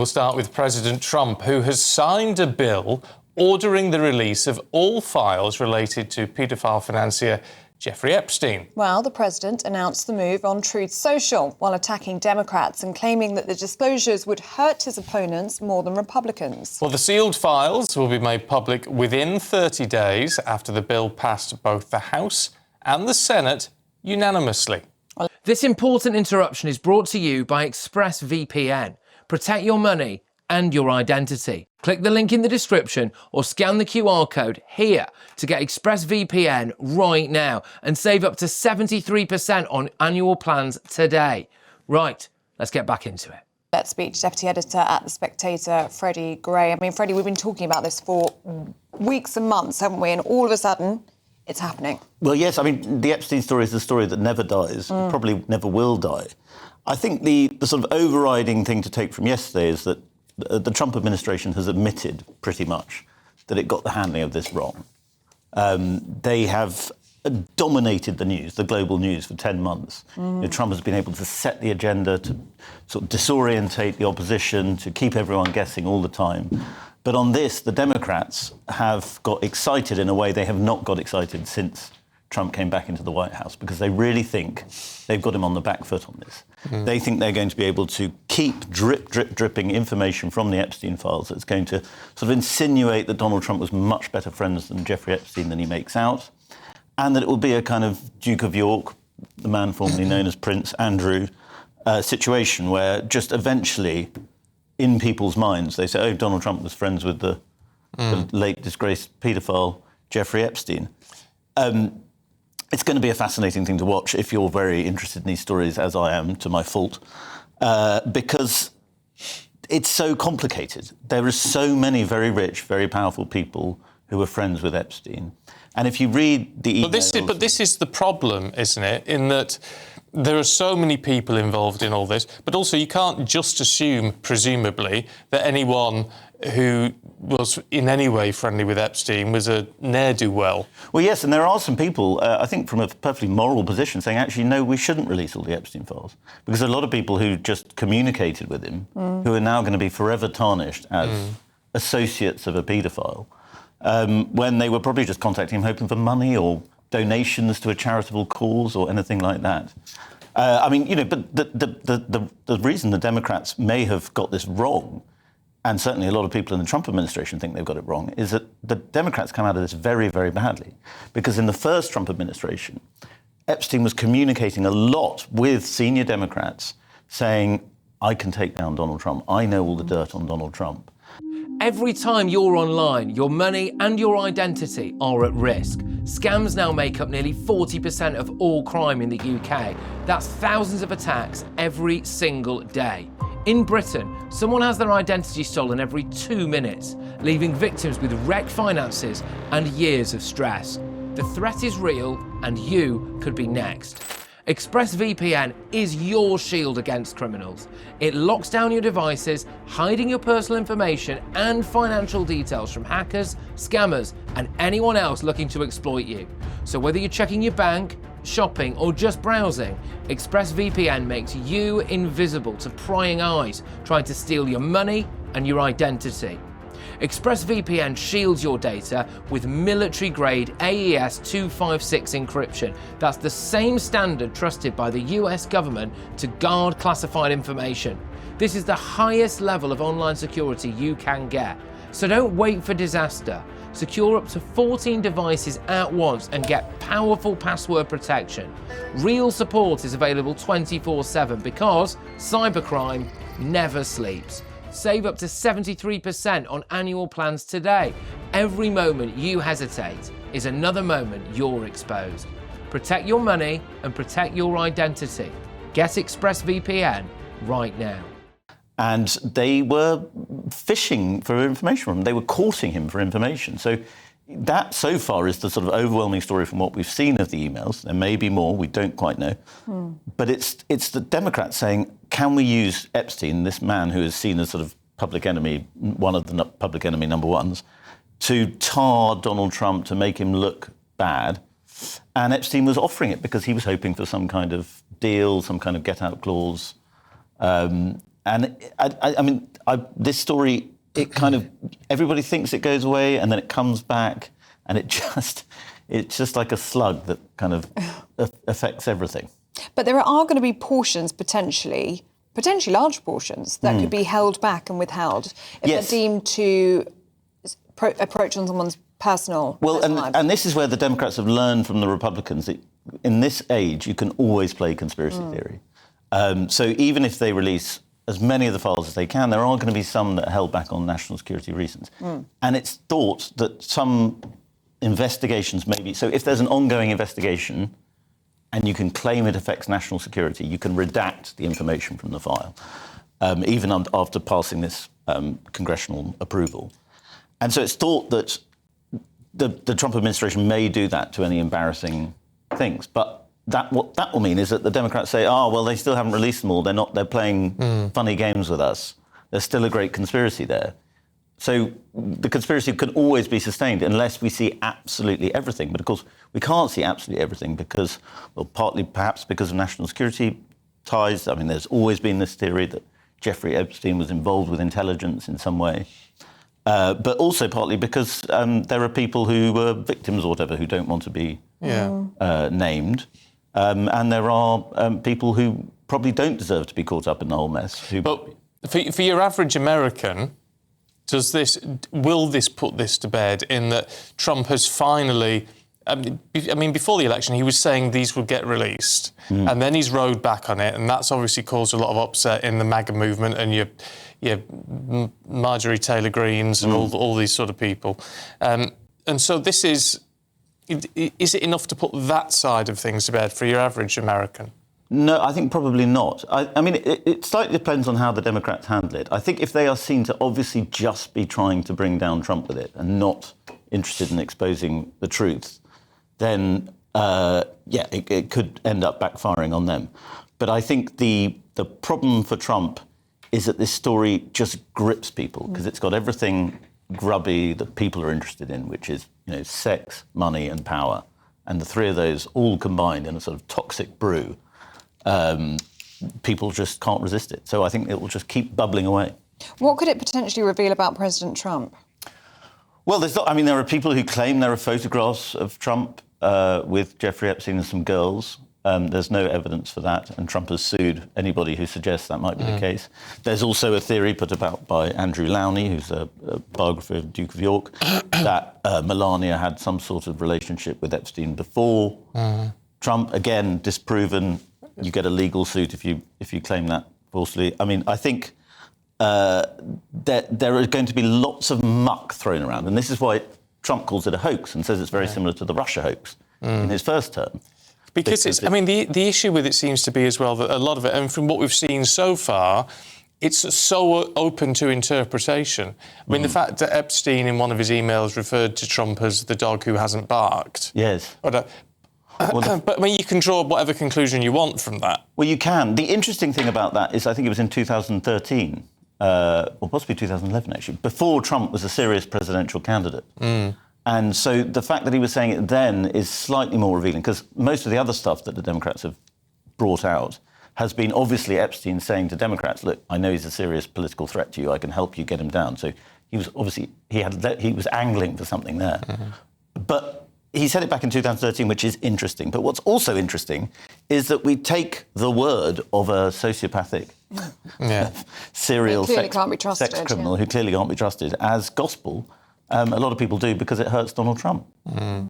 we'll start with President Trump, who has signed a bill ordering the release of all files related to paedophile financier Jeffrey Epstein. Well, the president announced the move on Truth Social while attacking Democrats and claiming that the disclosures would hurt his opponents more than Republicans. Well, the sealed files will be made public within 30 days after the bill passed both the House and the Senate unanimously. This important interruption is brought to you by ExpressVPN. Protect your money and your identity. Click the link in the description or scan the QR code here to get ExpressVPN right now and save up to 73% on annual plans today. Right, let's get back into it. Let's speak to Deputy Editor at The Spectator, Freddie Gray. I mean, Freddie, we've been talking about this for weeks and months, haven't we? And all of a sudden, it's happening. Well, yes, I mean, the Epstein story is a story that never dies, probably never will die. I think the sort of overriding thing to take from yesterday is that the Trump administration has admitted pretty much that it got the handling of this wrong. They have dominated the news, the global news, for 10 months. You know, Trump has been able to set the agenda, to sort of disorientate the opposition, to keep everyone guessing all the time. But on this, the Democrats have got excited in a way they have not got excited since Trump came back into the White House, because they really think they've got him on the back foot on this. They think they're going to be able to keep dripping information from the Epstein files that's going to sort of insinuate that Donald Trump was much better friends than Jeffrey Epstein than he makes out, and that it will be a kind of Duke of York, the man formerly known as Prince Andrew, situation where just eventually, in people's minds, they say, oh, Donald Trump was friends with the late disgraced paedophile Jeffrey Epstein. It's going to be a fascinating thing to watch if you're very interested in these stories, as I am, to my fault, because it's so complicated. There are so many very rich, very powerful people who were friends with Epstein. And if you read the emails... But this is the problem, isn't it, in that there are so many people involved in all this, but also you can't just assume, presumably, that anyone who was in any way friendly with Epstein was a ne'er-do-well. Well, yes, and there are some people, I think from a perfectly moral position, saying, actually, no, we shouldn't release all the Epstein files. Because there are a lot of people who just communicated with him who are now going to be forever tarnished as associates of a paedophile, when they were probably just contacting him hoping for money or donations to a charitable cause or anything like that. I mean, you know, but the reason the Democrats may have got this wrong, and certainly a lot of people in the Trump administration think they've got it wrong, is that the Democrats come out of this very, very badly. Because in the first Trump administration, Epstein was communicating a lot with senior Democrats saying, I can take down Donald Trump. I know all the dirt on Donald Trump. Every time you're online, your money and your identity are at risk. Scams now make up nearly 40% of all crime in the UK. That's thousands of attacks every single day. In Britain, someone has their identity stolen every 2 minutes, leaving victims with wrecked finances and years of stress. The threat is real, and you could be next. ExpressVPN is your shield against criminals. It locks down your devices, hiding your personal information and financial details from hackers, scammers, and anyone else looking to exploit you. So whether you're checking your bank, shopping, or just browsing, ExpressVPN makes you invisible to prying eyes trying to steal your money and your identity. ExpressVPN shields your data with military-grade AES 256 encryption. That's the same standard trusted by the US government to guard classified information. This is the highest level of online security you can get. So don't wait for disaster. Secure up to 14 devices at once and get powerful password protection. Real support is available 24/7 because cybercrime never sleeps. Save up to 73% on annual plans today. Every moment you hesitate is another moment you're exposed. Protect your money and protect your identity. Get ExpressVPN right now. And they were fishing for information from him. They were courting him for information. So that, so far, is the sort of overwhelming story from what we've seen of the emails. There may be more, we don't quite know. But it's the Democrats saying, can we use Epstein, this man who is seen as sort of public enemy, one of the public enemy number ones, to tar Donald Trump, to make him look bad. And Epstein was offering it because he was hoping for some kind of deal, some kind of get-out clause. And I mean, this story, it kind of, everybody thinks it goes away and then it comes back, and it's just like a slug that kind of affects everything. But there are going to be portions, potentially large portions, that could be held back and withheld if they're deemed to approach on someone's personal lives. And this is where the Democrats have learned from the Republicans that in this age, you can always play conspiracy theory. So even if they release as many of the files as they can, there are going to be some that are held back on national security reasons. And it's thought that some investigations maybe... So if there's an ongoing investigation and you can claim it affects national security, you can redact the information from the file, even after passing this congressional approval. And so it's thought that the Trump administration may do that to any embarrassing things. But what that will mean is that the Democrats say, well, they still haven't released them all. They're playing funny games with us. There's still a great conspiracy there. So the conspiracy can always be sustained unless we see absolutely everything. But of course, we can't see absolutely everything because, well, partly perhaps because of national security ties. I mean, there's always been this theory that Jeffrey Epstein was involved with intelligence in some way. But also partly because there are people who were victims or whatever who don't want to be named. And there are people who probably don't deserve to be caught up in the whole mess. But for your average American, will this put this to bed in that Trump has finally... I mean, before the election, he was saying these would get released, and then he's rode back on it, and that's obviously caused a lot of upset in the MAGA movement and your Marjorie Taylor Greens and all these sort of people. And so this is it enough to put that side of things to bed for your average American? No, I think probably not. I mean, it slightly depends on how the Democrats handle it. I think if they are seen to obviously just be trying to bring down Trump with it and not interested in exposing the truth, then, it could end up backfiring on them. But I think the problem for Trump is that this story just grips people because it's got everything grubby that people are interested in, which is, sex, money and power. And the three of those all combined in a sort of toxic brew. People just can't resist it. So I think it will just keep bubbling away. What could it potentially reveal about President Trump? Well, there are people who claim there are photographs of Trump with Jeffrey Epstein and some girls. There's no evidence for that, and Trump has sued anybody who suggests that might be the case. There's also a theory put about by Andrew Lowney, who's a biographer of Duke of York, that Melania had some sort of relationship with Epstein before Trump. Again, disproven. You get a legal suit if you claim that falsely. I mean, I think there are going to be lots of muck thrown around, and this is why Trump calls it a hoax and says it's very similar to the Russia hoax in his first term. Because the issue with it seems to be as well that a lot of it, and from what we've seen so far, it's so open to interpretation. I mean, the fact that Epstein in one of his emails referred to Trump as the dog who hasn't barked. Yes. But I mean, you can draw whatever conclusion you want from that. Well, you can. The interesting thing about that is I think it was in 2013, or possibly 2011, actually, before Trump was a serious presidential candidate. And so the fact that he was saying it then is slightly more revealing, because most of the other stuff that the Democrats have brought out has been obviously Epstein saying to Democrats, look, I know he's a serious political threat to you, I can help you get him down. So he was obviously, he was angling for something there. But he said it back in 2013, which is interesting. But what's also interesting is that we take the word of a sociopathic serial sex criminal who clearly can't be trusted as gospel. A lot of people do because it hurts Donald Trump.